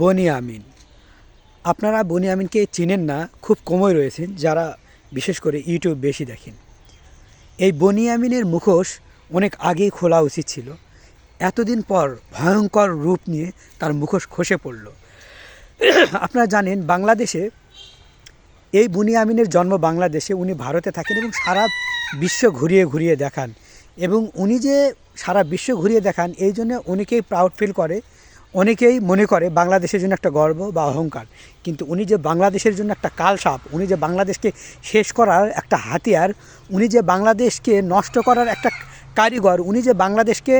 বনি আমিন। আপনারা বনি আমিনকে চেনেন না, খুব কমই রয়েছেন যারা বিশেষ করে ইউটিউব বেশি দেখেন। এই বনি আমিনের মুখোশ অনেক আগেই খোলা উচিত ছিল। এতদিন পর ভয়ঙ্কর রূপ নিয়ে তার মুখোশ খসে পড়ল। আপনারা জানেন বাংলাদেশে এই বনি আমিনের জন্ম বাংলাদেশে, উনি ভারতে থাকেন এবং সারা বিশ্ব ঘুরিয়ে ঘুরিয়ে দেখান। এবং উনি যে সারা বিশ্ব ঘুরিয়ে দেখান এই জন্য অনেকেই প্রাউড ফিল করে, অনেকেই মনে করে বাংলাদেশের জন্য একটা গর্ব বা অহংকার। কিন্তু উনি যে বাংলাদেশের জন্য একটা কালসাপ, উনি যে বাংলাদেশকে শেষ করার একটা হাতিয়ার, উনি যে বাংলাদেশকে নষ্ট করার একটা কারিগর, উনি যে বাংলাদেশকে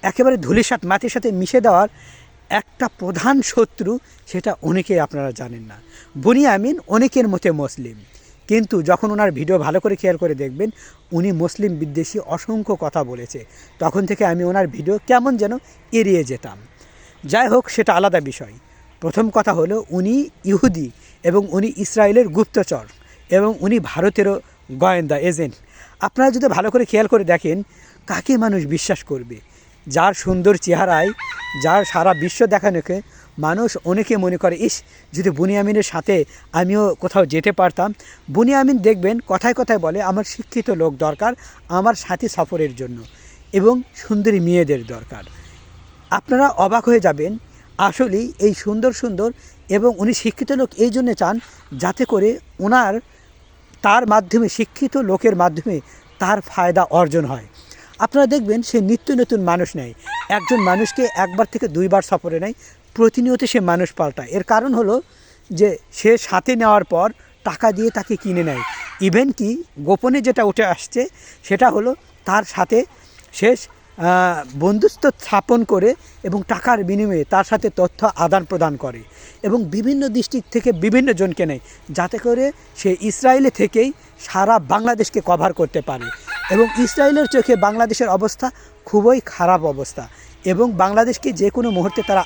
একেবারে ধূলিসাৎ মাটির সাথে মিশে দেওয়ার একটা প্রধান শত্রু, সেটা অনেকেই আপনারা জানেন না। বনি আমিন অনেকের মতে মুসলিম, কিন্তু যখন ওনার ভিডিও ভালো করে খেয়াল করে দেখবেন উনি মুসলিম বিদ্বেষী অসংখ্য কথা বলেছে। তখন থেকে আমি ওনার ভিডিও কেমন যেন এড়িয়ে যেতাম। যাই হোক, সেটা আলাদা বিষয়। প্রথম কথা হলো উনি ইহুদি এবং উনি ইসরায়েলের গুপ্তচর এবং উনি ভারতেরও গোয়েন্দা এজেন্ট। আপনারা যদি ভালো করে খেয়াল করে দেখেন, কাকে মানুষ বিশ্বাস করবে? যার সুন্দর চেহারায়, যার সারা বিশ্ব দেখানোকে মানুষ অনেকে মনে করে, ইস যদি বনি আমিনের সাথে আমিও কোথাও যেতে পারতাম। বনি আমিন দেখবেন কথায় কথায় বলে আমার শিক্ষিত লোক দরকার আমার সাথী সফরের জন্য এবং সুন্দরী মেয়েদের দরকার। আপনারা অবাক হয়ে যাবেন, আসলেই এই সুন্দর সুন্দর এবং উনি শিক্ষিত লোক এই জন্যে চান যাতে করে তার মাধ্যমে, শিক্ষিত লোকের মাধ্যমে তার ফায়দা অর্জন হয়। আপনারা দেখবেন সে নিত্য নতুন মানুষ নেয়, একজন মানুষকে একবার থেকে দুইবার সফরে নেয়, প্রতিনিয়ত সে মানুষ পাল্টায়। এর কারণ হলো যে সে সাথে নেওয়ার পর টাকা দিয়ে তাকে কিনে নেয়। ইভেন কি গোপনে যেটা উঠে আসছে সেটা হলো তার সাথে শেষ বন্ধুত্ব স্থাপন করে এবং টাকার বিনিময়ে তার সাথে তথ্য আদান প্রদান করে এবং বিভিন্ন ডিস্ট্রিক্ট থেকে বিভিন্ন জনকে নেয়, যাতে করে সে ইসরায়েলে থেকেই সারা বাংলাদেশকে কভার করতে পারে। এবং ইসরায়েলের চোখে বাংলাদেশের অবস্থা খুবই খারাপ অবস্থা এবং বাংলাদেশকে যে কোনো মুহূর্তে তারা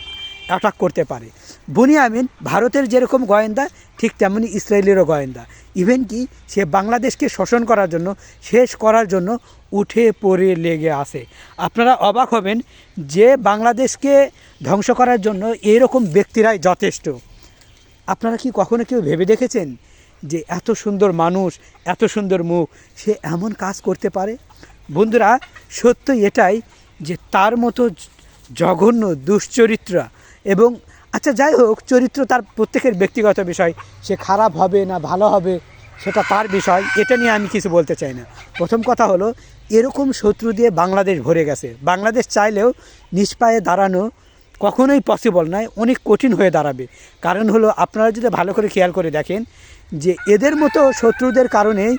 অ্যাটাক করতে পারে। বনি আমিন ভারতের যেরকম গোয়েন্দা, ঠিক তেমনি ইসরায়েলেরও গোয়েন্দা। ইভেন কি সে বাংলাদেশকে শোষণ করার জন্য, শেষ করার জন্য উঠে পড়ে লেগে আসে। আপনারা অবাক হবেন যে বাংলাদেশকে ধ্বংস করার জন্য এরকম ব্যক্তিরাই যথেষ্ট। আপনারা কি কখনো কেউ ভেবে দেখেছেন যে এত সুন্দর মানুষ, এত সুন্দর মুখ, সে এমন কাজ করতে পারে? বন্ধুরা, সত্য এটাই যে তার মতো জঘন্য দুশ্চরিত্রা এবং আচ্ছা যাই হোক, চরিত্র তার প্রত্যেকের ব্যক্তিগত বিষয়, সে খারাপ হবে না ভালো হবে সেটা তার বিষয়, এটা নিয়ে আমি কিছু বলতে চাই না। প্রথম কথা হলো এরকম শত্রু দিয়ে বাংলাদেশ ভরে গেছে। বাংলাদেশ চাইলেও নিজ পায়ে দাঁড়ানো কখনোই পসিবল নয়, অনেক কঠিন হয়ে দাঁড়াবে। কারণ হলো আপনারা যদি ভালো করে খেয়াল করে দেখেন যে এদের মতো শত্রুদের কারণেই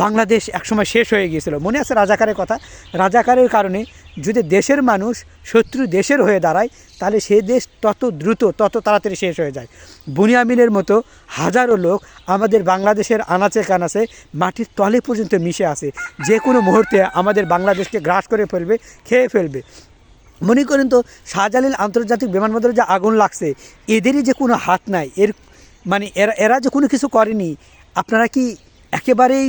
বাংলাদেশ একসময় শেষ হয়ে গিয়েছিল। মনে আছে রাজাকারের কথা? রাজাকারের কারণে যদি দেশের মানুষ শত্রু দেশের হয়ে দাঁড়ায় তাহলে সেই দেশ তত দ্রুত, তত তাড়াতাড়ি শেষ হয়ে যায়। বনি আমিনের মতো হাজারো লোক আমাদের বাংলাদেশের আনাচে কানাচে মাটির তলে পর্যন্ত মিশে আছে, যে কোনো মুহূর্তে আমাদের বাংলাদেশকে গ্রাস করে ফেলবে, খেয়ে ফেলবে। মনে করেন তো শাহজালাল আন্তর্জাতিক বিমানবন্দরে যে আগুন লাগছে, এদেরই যে কোনো হাত নাই, মানে এরা যে কোনো কিছু করেনি, আপনারা কি একেবারেই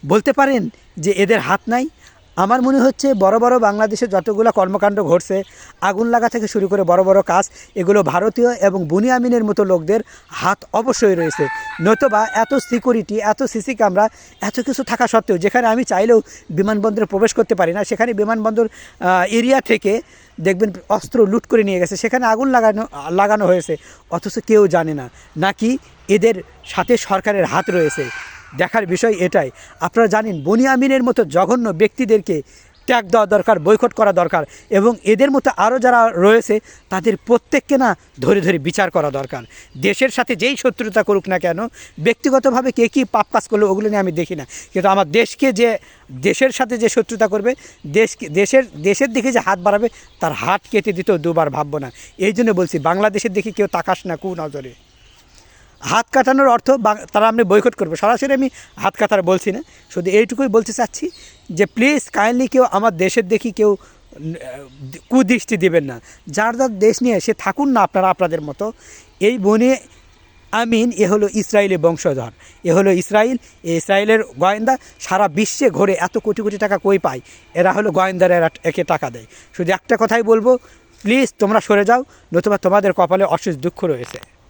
বলতে পারেন যে এদের হাত নাই? আমার মনে হচ্ছে বড় বড় বাংলাদেশে যতগুলো কর্মকাণ্ড ঘটছে, আগুন লাগা থেকে শুরু করে বড় বড় কাজ, এগুলো ভারতীয় এবং বনি আমিনের মতো লোকদের হাত অবশ্যই রয়েছে। নতুবা এত সিকিউরিটি, এত সিসি ক্যামেরা, এত কিছু থাকা সত্ত্বেও যেখানে আমি চাইলেও বিমানবন্দরে প্রবেশ করতে পারি না, সেখানে বিমানবন্দর এরিয়া থেকে দেখবেন অস্ত্র লুট করে নিয়ে গেছে, সেখানে আগুন লাগানো হয়েছে, অথচ কেউ জানে না। নাকি এদের সাথে সরকারের হাত রয়েছে? দেখার বিষয় এটাই। আপনারা জানেন বনি আমিনের মতো জঘন্য ব্যক্তিদেরকে ত্যাগ দেওয়া দরকার, বয়কট করা দরকার এবং এদের মতো আরও যারা রয়েছে তাদের প্রত্যেককে না ধরে ধরে বিচার করা দরকার। দেশের সাথে যেই শত্রুতা করুক না কেন, ব্যক্তিগতভাবে কে কী পাপ কাজ করলো ওগুলো নিয়ে আমি দেখি না, কিন্তু আমার দেশকে যে, দেশের সাথে যে শত্রুতা করবে, দেশের দিকে যে হাত বাড়াবে তার হাত কেটে দিতেও দুবার ভাববো না। এই জন্য বলছি বাংলাদেশের দিকে কেউ তাকাস না কু নজরে। হাত কাটানোর অর্থ তারা আমি বয়কট করবো, সরাসরি আমি হাত কাটার বলছি না, শুধু এইটুকুই বলতে চাচ্ছি যে প্লিজ কাইন্ডলি কেউ আমার দেশের দেখি কেউ কুদৃষ্টি দেবেন না। যার যার দেশ নিয়ে সে থাকুন না আপনারা আপনাদের মতো। এই বনি আমিন এ হলো ইসরায়েলি বংশধর, এ হলো ইসরায়েলের গোয়েন্দা। সারা বিশ্বে ঘুরে এত কোটি কোটি টাকা কই পায়? এরা হলো গোয়েন্দারা, এরা একে টাকা দেয়। শুধু একটা কথাই বলবো, প্লিজ তোমরা সরে যাও, নতুবা তোমাদের কপালে অশেষ দুঃখ রয়েছে।